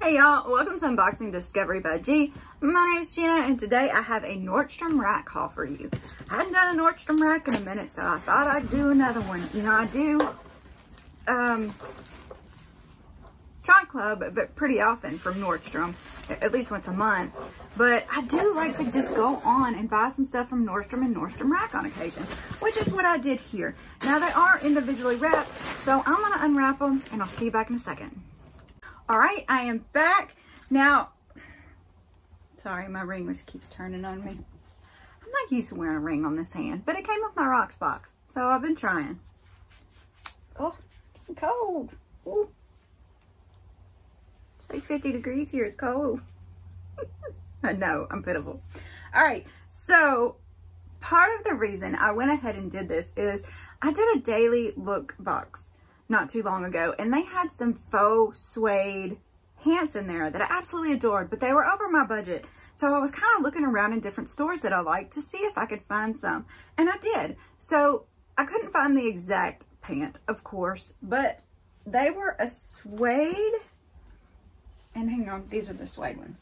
Hey y'all, welcome to Unboxing Discovery by G. My name is Gina and today I have a Nordstrom rack haul for you. I hadn't done a Nordstrom rack in a minute, so I thought I'd do another one. You know, I do Trunk Club but pretty often from Nordstrom, at least once a month. But I do like to just go on and buy some stuff from Nordstrom and Nordstrom Rack on occasion, which is what I did here. Now they are individually wrapped, so I'm gonna unwrap them and I'll see you back in a second. All right, I am back. Now, sorry, my ring keeps turning on me. I'm not used to wearing a ring on this hand, but it came with my rocks box, so I've been trying. Oh, it's cold. Ooh. It's like 50 degrees here, it's cold. I know, I'm pitiful. All right, so part of the reason I went ahead and did this is I did a daily look box not too long ago, and they had some faux suede pants in there that I absolutely adored, but they were over my budget. So I was kind of looking around in different stores that I liked to see if I could find some, and I did. So I couldn't find the exact pant, of course, but they were a suede, and hang on, these are the suede ones.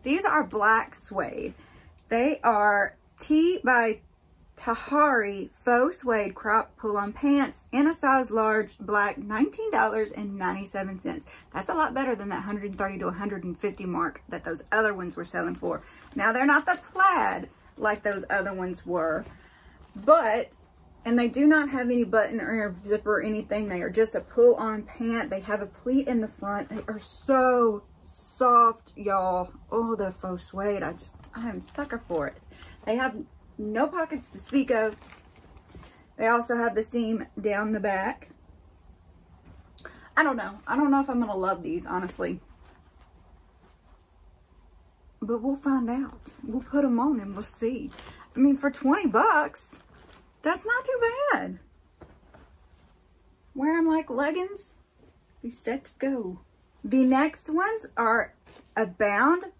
These are black suede. They are T by TAHARI Faux Suede crop pull-on pants in a size large, black, $19.97. That's a lot better than that $130 to $150 mark that those other ones were selling for. Now, they're not the plaid like those other ones were, but, and they do not have any button or zipper or anything. They are just a pull-on pant. They have a pleat in the front. They are so soft, y'all. Oh, the faux suede. I am a sucker for it. They have no pockets to speak of. They also have the seam down the back. I don't know if I'm gonna love these, honestly, but we'll find out. We'll put them on and we'll see. I mean, for 20 bucks, that's not too bad. Wear them like leggings, be set to go. The next ones are ABOUND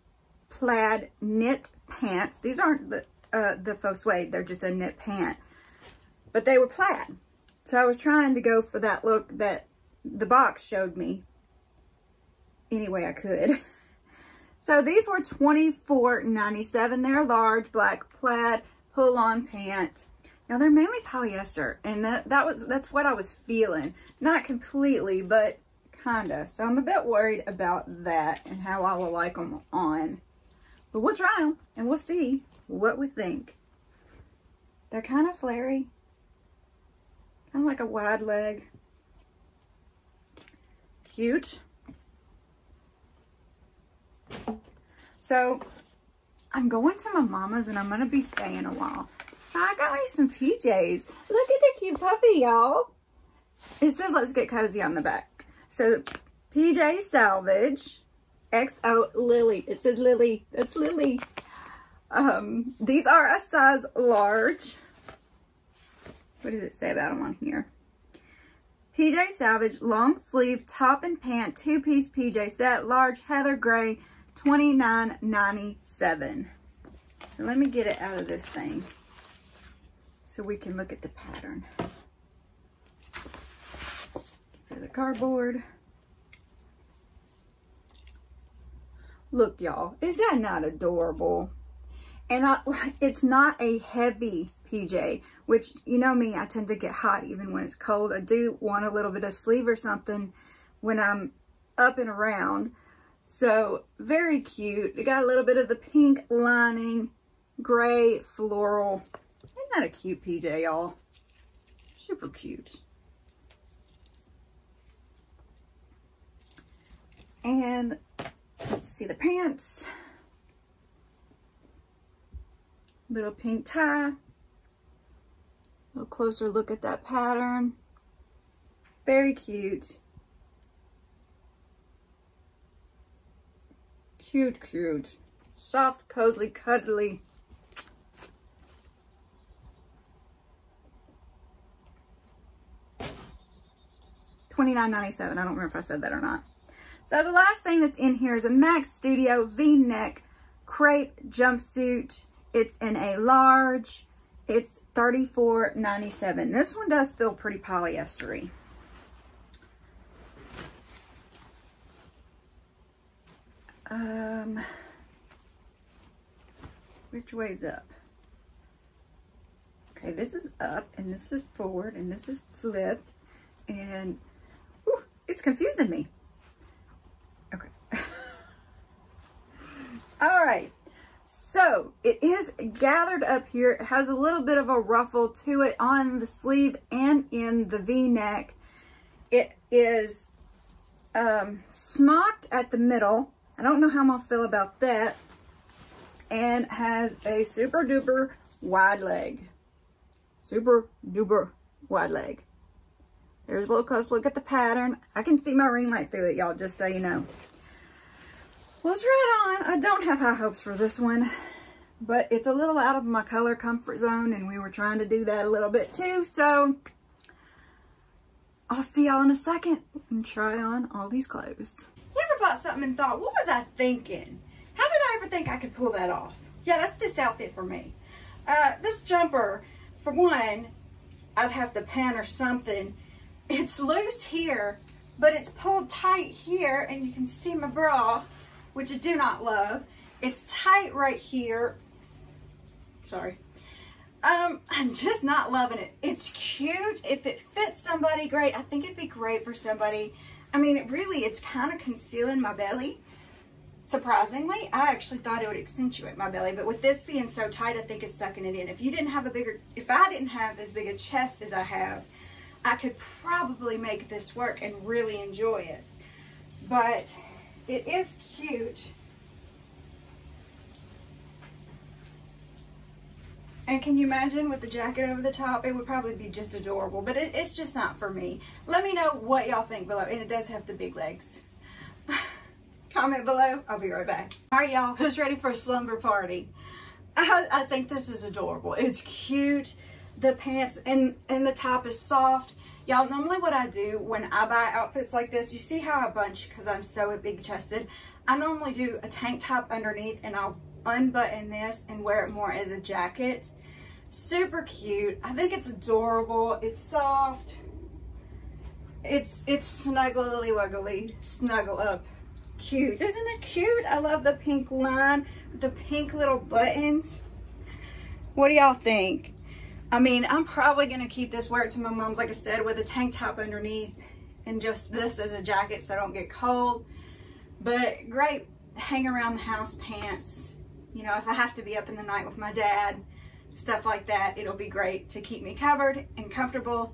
plaid knit pants. These aren't the faux suede, they're just a knit pant, but they were plaid, so I was trying to go for that look that the box showed me any way I could. So these were $24.97. They're large black plaid pull-on pant. Now they're mainly polyester, and that's what I was feeling, not completely, but kinda. So I'm a bit worried about that and how I will like them on, but we'll try them and we'll see what we think. They're kind of flary, kind of like a wide leg. Cute. So I'm going to my mama's and I'm going to be staying a while. So I got me some PJs. Look at the cute puppy, y'all. It says let's get cozy on the back. So pjsalvage XO Lily. It says Lily. That's Lily. These are a size large. What does it say about them on here? pjsalvage long sleeve top and pant 2-piece PJ set, large heather gray, $29.97. So let me get it out of this thing so we can look at the pattern. Get rid of the cardboard. Look, y'all, is that not adorable? And it's not a heavy PJ, which, you know me, I tend to get hot even when it's cold. I do want a little bit of sleeve or something when I'm up and around. So very cute. It got a little bit of the pink lining, gray floral. Isn't that a cute PJ, y'all? Super cute. And let's see the pants. Little pink tie. A little closer look at that pattern. Very cute. Cute, cute. Soft, cozy, cuddly. $29.97. I don't remember if I said that or not. So the last thing that's in here is a Max Studio V-neck crepe jumpsuit. It's in a large. It's $34.97. This one does feel pretty polyester-y. Which way's up? Okay, this is up, and this is forward, and this is flipped, and whew, it's confusing me. Okay. All right, so it is gathered up here. It has a little bit of a ruffle to it on the sleeve and in the V-neck. It is smocked at the middle. I don't know how I'm gonna feel about that. And has a super duper wide leg. Super duper wide leg. There's a little close look at the pattern. I can see my ring light through it, y'all, just so you know. Well, it's right on. I don't have high hopes for this one, but it's a little out of my color comfort zone, and we were trying to do that a little bit too, so I'll see y'all in a second and try on all these clothes. You ever bought something and thought, what was I thinking? How did I ever think I could pull that off? Yeah, that's this outfit for me. This jumper, for one, I'd have to pant or something. It's loose here, but it's pulled tight here, and you can see my bra, which I do not love. It's tight right here. Sorry. I'm just not loving it. It's cute. If it fits somebody, great. I think it'd be great for somebody. I mean, it's kind of concealing my belly. Surprisingly, I actually thought it would accentuate my belly, but with this being so tight, I think it's sucking it in. If I didn't have as big a chest as I have, I could probably make this work and really enjoy it. But it is cute. And can you imagine with the jacket over the top? It would probably be just adorable, but it's just not for me. Let me know what y'all think below, and it does have the big legs. Comment below. I'll be right back. All right, y'all, who's ready for a slumber party? I think this is adorable. It's cute. The pants and the top is soft. Y'all, normally what I do when I buy outfits like this, you see how I bunch because I'm so big chested. I normally do a tank top underneath, and I'll unbutton this and wear it more as a jacket. Super cute. I think it's adorable. It's soft. It's snuggly wuggly. Snuggle up. Cute. Isn't it cute? I love the pink line with the pink little buttons. What do y'all think? I mean, I'm probably going to keep this, wear it to my mom's, like I said, with a tank top underneath and just this as a jacket so I don't get cold. But great hang around the house pants. You know, if I have to be up in the night with my dad, stuff like that, it'll be great to keep me covered and comfortable,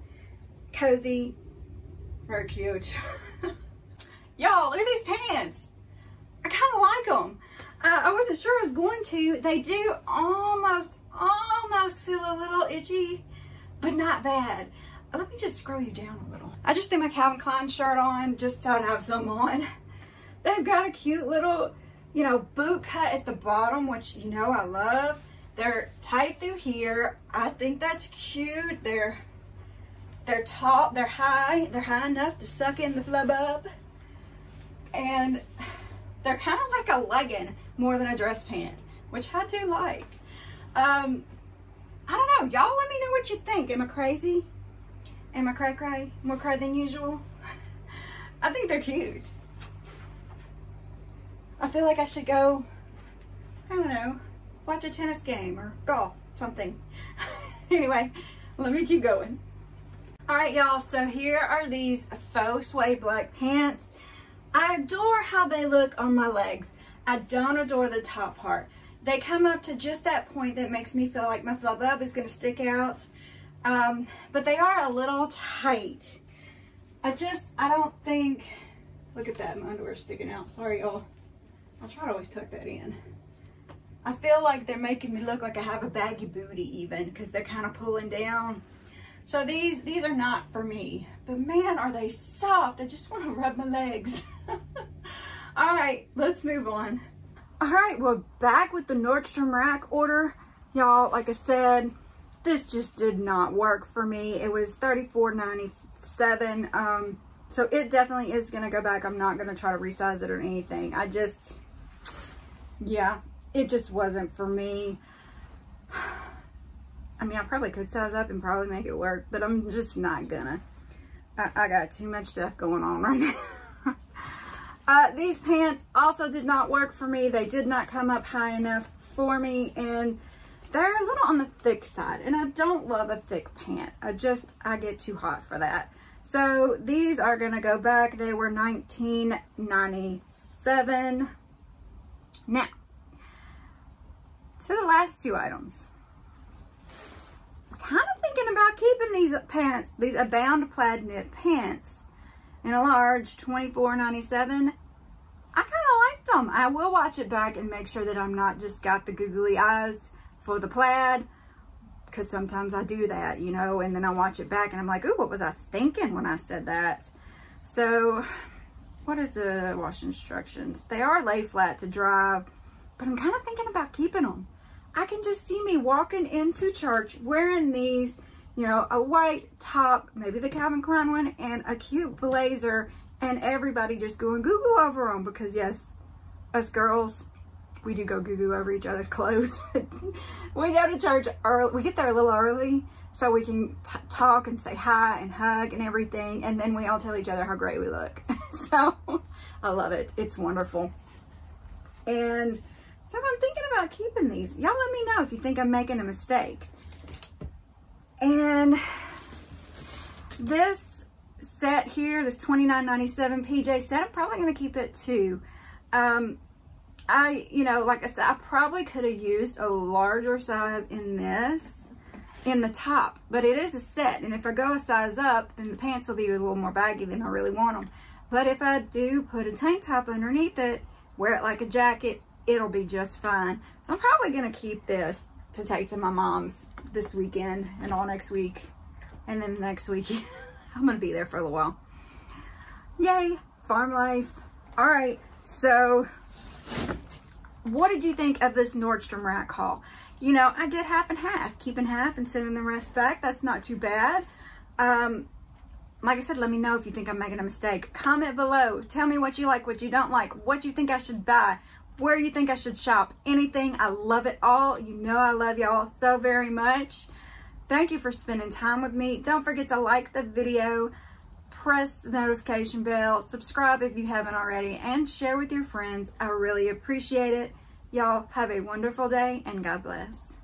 cozy, very cute. Y'all, look at these pants. I kind of like them. I wasn't sure I was going to. They do almost feel a little itchy, but not bad. Let me just scroll you down a little. I just threw my Calvin Klein shirt on just so I'd have some on. They've got a cute little, you know, boot cut at the bottom, which, you know, I love. They're tight through here. I think that's cute. They're tall, they're high enough to suck in the flub up. And they're kind of like a legging more than a dress pant, which I do like. I don't know. Y'all let me know what you think. Am I crazy? Am I cray-cray? More cray than usual? I think they're cute. I feel like I should go, I don't know, watch a tennis game or golf, something. Anyway, let me keep going. All right, y'all, so here are these faux suede black pants. I adore how they look on my legs. I don't adore the top part. They come up to just that point that makes me feel like my flub up is going to stick out. But they are a little tight. I don't think, look at that, my underwear's sticking out. Sorry, y'all. I'll try to always tuck that in. I feel like they're making me look like I have a baggy booty even, because they're kind of pulling down. So these are not for me. But man, are they soft. I just want to rub my legs. All right, let's move on. All right, we're back with the Nordstrom rack order. Y'all, like I said, this just did not work for me. It was $34.97. So it definitely is going to go back. I'm not going to try to resize it or anything. Yeah, it just wasn't for me. I mean, I probably could size up and probably make it work, but I'm just not gonna. I got too much stuff going on right now. These pants also did not work for me. They did not come up high enough for me, and they're a little on the thick side, and I don't love a thick pant. I get too hot for that. So these are gonna go back. They were $19.97. Now, to the last two items. Kind of thinking about keeping these pants, these ABOUND plaid knit pants in a large, $24.97. I kind of liked them. I will watch it back and make sure that I'm not just got the googly eyes for the plaid, because sometimes I do that, you know, and then I watch it back and I'm like, ooh, what was I thinking when I said that? So what is the wash instructions? They are lay flat to dry, but I'm kind of thinking about keeping them. I can just see me walking into church wearing these, you know, a white top, maybe the Calvin Klein one, and a cute blazer, and everybody just going goo-goo over them, because yes, us girls, we do go goo-goo over each other's clothes. We go to church early, we get there a little early so we can talk and say hi and hug and everything, and then we all tell each other how great we look. So I love it. It's wonderful. And so I'm thinking about keeping these. Y'all let me know if you think I'm making a mistake. And this set here, this $29.97 PJ set, I'm probably going to keep it too. You know, like I said, I probably could have used a larger size in this, in the top, but it is a set. And if I go a size up, then the pants will be a little more baggy than I really want them. But if I do put a tank top underneath it, wear it like a jacket, it'll be just fine. So I'm probably going to keep this to take to my mom's this weekend and all next week. And then the next weekend, I'm going to be there for a little while. Yay, farm life. All right, so what did you think of this Nordstrom rack haul? You know, I did half and half, keeping half and sending the rest back. That's not too bad. Like I said, let me know if you think I'm making a mistake. Comment below. Tell me what you like, what you don't like, what you think I should buy, where you think I should shop, anything. I love it all. You know I love y'all so very much. Thank you for spending time with me. Don't forget to like the video, press the notification bell, subscribe if you haven't already, and share with your friends. I really appreciate it. Y'all have a wonderful day, and God bless.